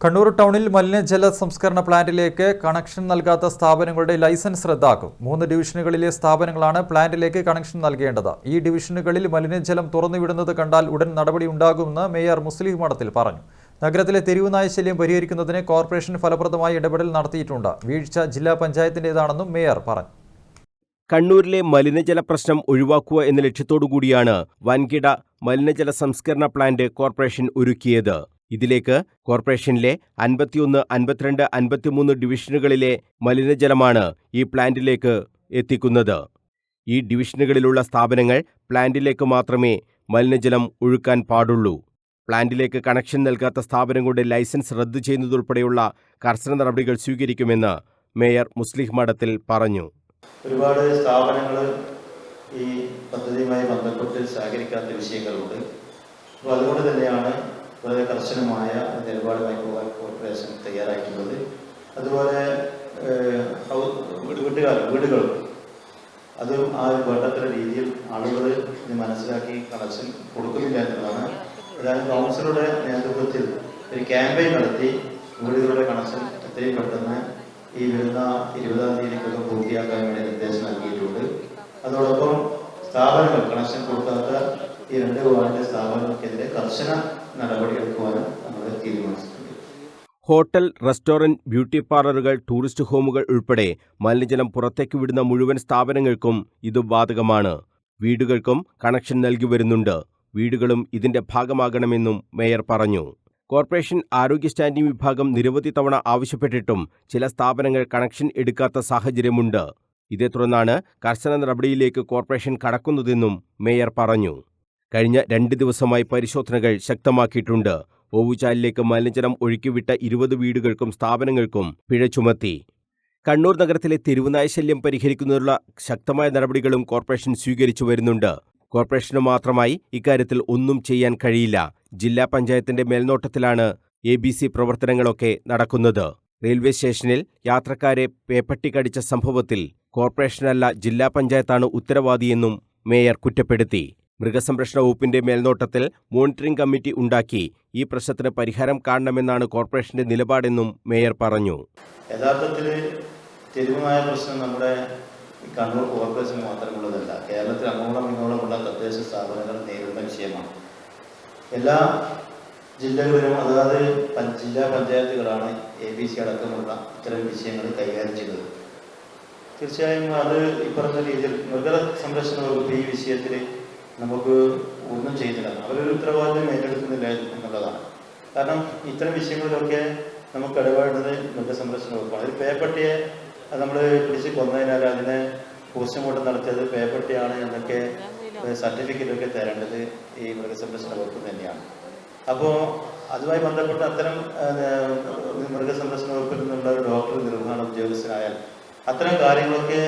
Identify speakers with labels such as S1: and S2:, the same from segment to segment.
S1: കണ്ണൂർ ടൗണിൽ മലിനജല സംസ്കരണ പ്ലാന്റിലേക്ക് കണക്ഷൻ നൽകാത്ത സ്ഥാപനങ്ങളുടെ ലൈസൻസ് റദ്ദാക്കും. 3 ഡിവിഷനുകളിലെ സ്ഥാപനങ്ങളാണ് പ്ലാന്റിലേക്ക് കണക്ഷൻ നൽകേണ്ടത്. ഈ ഡിവിഷനുകളിൽ മലിനജലം തുറന്നുവിടുന്നത് കണ്ടാൽ ഉടൻ നടപടി ഉണ്ടാകുമെന്ന് മേയർ മുസ്ലിം മഠത്തിൽ പറഞ്ഞു. നഗരത്തിലെ തെരുവുനായ ശല്യം പരിഹരിക്കുന്നതിന് കോർപ്പറേഷൻ ഫലപ്രദമായ ഇടപെടൽ നടത്തിയിട്ടുണ്ട്. വീഴ്ച ജില്ലാ പഞ്ചായത്തിന്റേതാണെന്നും മേയർ പറഞ്ഞു.
S2: കണ്ണൂരിലെ മലിനജല പ്രശ്നം ഒഴിവാക്കുക എന്ന ലക്ഷ്യത്തോടുകൂടിയാണ് വൻകിട മലിനജല സംസ്കരണ പ്ലാന്റ് കോർപ്പറേഷൻ ഒരുക്കിയത്. ഇതിലേക്ക് കോർപ്പറേഷനിലെ 51, 52, 53 ഡിവിഷനുകളിലെ മലിനജലമാണ് ഈ പ്ലാന്റിലേക്ക് എത്തിക്കുന്നത്. ഈ ഡിവിഷനുകളിലുള്ള സ്ഥാപനങ്ങൾ പ്ലാന്റിലേക്ക് മാത്രമേ മലിനജലം ഒഴുക്കാൻ പാടുള്ളൂ. പ്ലാന്റിലേക്ക് കണക്ഷൻ നൽകാത്ത സ്ഥാപനങ്ങളുടെ ലൈസൻസ് റദ്ദു ചെയ്യുന്നതുൾപ്പെടെയുള്ള കർശന നടപടികൾ സ്വീകരിക്കുമെന്ന് മേയർ മുസ്ലിം മഠത്തിൽ പറഞ്ഞു.
S3: ഒരുപാട് സ്ഥാപനങ്ങൾ ഈ പദ്ധതിയുമായി ബന്ധപ്പെട്ട് സഹകരിക്കാത്ത വിഷയങ്ങളുണ്ട്. അപ്പോൾ അതുകൊണ്ട് തന്നെയാണ് വളരെ കർശനമായ നിലപാടുമായി പോകാൻ കോർപ്പറേഷൻ തയ്യാറായിട്ടുള്ളത്. അതുപോലെ വീടുകൾ അതും ആ വേണ്ടത്ര രീതിയിൽ ആളുകൾ ഇത് മനസ്സിലാക്കി കണക്ഷൻ കൊടുക്കുന്നില്ല എന്നതാണ്. അതായത് കൗൺസിലറുടെ നേതൃത്വത്തിൽ ഒരു ക്യാമ്പയിൻ നടത്തി വീടുകളുടെ കണക്ഷൻ എത്രയും പെട്ടെന്ന് ഈ വരുന്ന 20-ാം തീയതിക്കൊക്കെ പൂർത്തിയാക്കാൻ വേണ്ടി നിർദ്ദേശം നൽകിയിട്ടുണ്ട്. അതോടൊപ്പം സ്ഥാപനങ്ങൾ കണക്ഷൻ കൊടുക്കാത്ത ഈ 2 വാർഡിലെ സ്ഥാപനങ്ങൾക്കെതിരെ കർശന നടപടിയെടുക്കുവാനും നമ്മൾ തീരുമാനിച്ചിട്ടുണ്ട്.
S2: ഹോട്ടൽ, റെസ്റ്റോറന്റ്, ബ്യൂട്ടി പാർലറുകൾ, ടൂറിസ്റ്റ് ഹോമുകൾ ഉൾപ്പെടെ മലിനജലം പുറത്തേക്ക് വിടുന്ന മുഴുവൻ സ്ഥാപനങ്ങൾക്കും ഇത് ബാധകമാണ്. വീടുകൾക്കും കണക്ഷൻ നൽകി വരുന്നുണ്ട്. വീടുകളും ഇതിന്റെ ഭാഗമാകണമെന്നും മേയർ പറഞ്ഞു. കോർപ്പറേഷൻ ആരോഗ്യ സ്റ്റാൻഡിംഗ് വിഭാഗം നിരവധി തവണ ആവശ്യപ്പെട്ടിട്ടും ചില സ്ഥാപനങ്ങൾ കണക്ഷൻ എടുക്കാത്ത സാഹചര്യമുണ്ട്. ഇതേ തുടർന്നാണ് കർശന നടപടിയിലേക്ക് കോർപ്പറേഷൻ കടക്കുന്നതെന്നും മേയർ പറഞ്ഞു. കഴിഞ്ഞ 2 ദിവസമായി പരിശോധനകൾ ശക്തമാക്കിയിട്ടുണ്ട്. ഓവുചാലിലേക്ക് മലിനജലം ഒഴുക്കിവിട്ട 20 വീടുകൾക്കും സ്ഥാപനങ്ങൾക്കും പിഴ ചുമത്തി. കണ്ണൂർ നഗരത്തിലെ തെരുവുനായ ശല്യം പരിഹരിക്കുന്നതിനുള്ള ശക്തമായ നടപടികളും കോർപ്പറേഷൻ സ്വീകരിച്ചു വരുന്നുണ്ട്. കോർപ്പറേഷന് മാത്രമായി ഇക്കാര്യത്തിൽ ഒന്നും ചെയ്യാൻ കഴിയില്ല. ജില്ലാ പഞ്ചായത്തിന്റെ മേൽനോട്ടത്തിലാണ് ABC പ്രവർത്തനങ്ങളൊക്കെ നടക്കുന്നത്. റെയിൽവേ സ്റ്റേഷനിൽ യാത്രക്കാരെ പേപ്പട്ടി കടിച്ച സംഭവത്തിൽ കോർപ്പറേഷനല്ല ജില്ലാ പഞ്ചായത്താണ് ഉത്തരവാദിയെന്നും മേയർ കുറ്റപ്പെടുത്തി. മൃഗസംരക്ഷണ വകുപ്പിന്റെ മേൽനോട്ടത്തിൽ മോണിറ്ററിംഗ് കമ്മിറ്റി ഉണ്ടാക്കി ഈ പ്രശ്നത്തിന് പരിഹാരം കാണണമെന്നാണ് കോർപ്പറേഷന്റെ നിലപാടെന്നും മേയർ പറഞ്ഞു.
S3: യഥാർത്ഥത്തിൽ തെരുവുനായ പ്രശ്നം നമ്മുടെ കണ്ണൂർ കോർപ്പറേഷൻ മാത്രമുള്ളതല്ല, കേരളത്തിൽ അങ്ങോളം ഇങ്ങോളമുള്ള തദ്ദേശ സ്ഥാപനങ്ങൾ നേരിടുന്ന വിഷയമാണ്. എല്ലാ ജില്ലകളിലും അതാത് ജില്ലാ പഞ്ചായത്തുകളാണ് ABC അടക്കമുള്ള ഇത്തരം വിഷയങ്ങൾ കൈകാര്യം ചെയ്തത്. തീർച്ചയായും അത് ഈ പറഞ്ഞ രീതിയിൽ മൃഗസംരക്ഷണ വകുപ്പ് ഈ വിഷയത്തിൽ നമുക്ക് ഒന്നും ചെയ്തില്ല. അവരൊരു ഉത്തരവാദിത്വം ഏറ്റെടുക്കുന്നില്ല എന്നുള്ളതാണ്. കാരണം ഇത്തരം വിഷയങ്ങളിലൊക്കെ നമുക്ക് ഇടപെടുന്നത് മൃഗസംരക്ഷണ വകുപ്പാണ്. ഒരു പേപ്പട്ടിയെ നമ്മൾ പിടിച്ച് കൊന്നതിനാൽ അതിനെ പോസ്റ്റ്മോർട്ടം നടത്തിയത് പേപ്പട്ടിയാണ് എന്നൊക്കെ സർട്ടിഫിക്കറ്റൊക്കെ തരേണ്ടത് ഈ മൃഗസംരക്ഷണ വകുപ്പ് തന്നെയാണ്. അപ്പോൾ അതുമായി ബന്ധപ്പെട്ട അത്തരം മൃഗസംരക്ഷണ വകുപ്പിൽ നിന്നുള്ള ഒരു ഡോക്ടർ, നിർവഹണ ഉദ്യോഗസ്ഥനായാൽ അത്തരം കാര്യങ്ങളൊക്കെ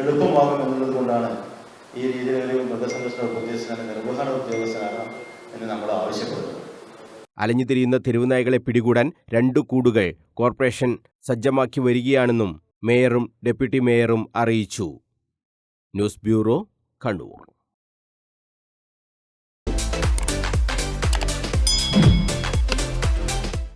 S3: എളുപ്പമാകും എന്നുള്ളത് കൊണ്ടാണ് ഈ രീതിയിൽ ഒരു മൃഗസംരക്ഷണ ഉദ്യോഗസ്ഥനാണ്, നിർവഹണ ഉദ്യോഗസ്ഥനാണ് എന്ന് നമ്മൾ ആവശ്യപ്പെടുന്നത്.
S2: അലഞ്ഞുതിരിയുന്ന തെരുവുനായകളെ പിടികൂടാൻ 2 കൂടുകൾ കോർപ്പറേഷൻ സജ്ജമാക്കി വരികയാണെന്നും മേയറും ഡെപ്യൂട്ടി മേയറും അറിയിച്ചു. News bureau, Kannur.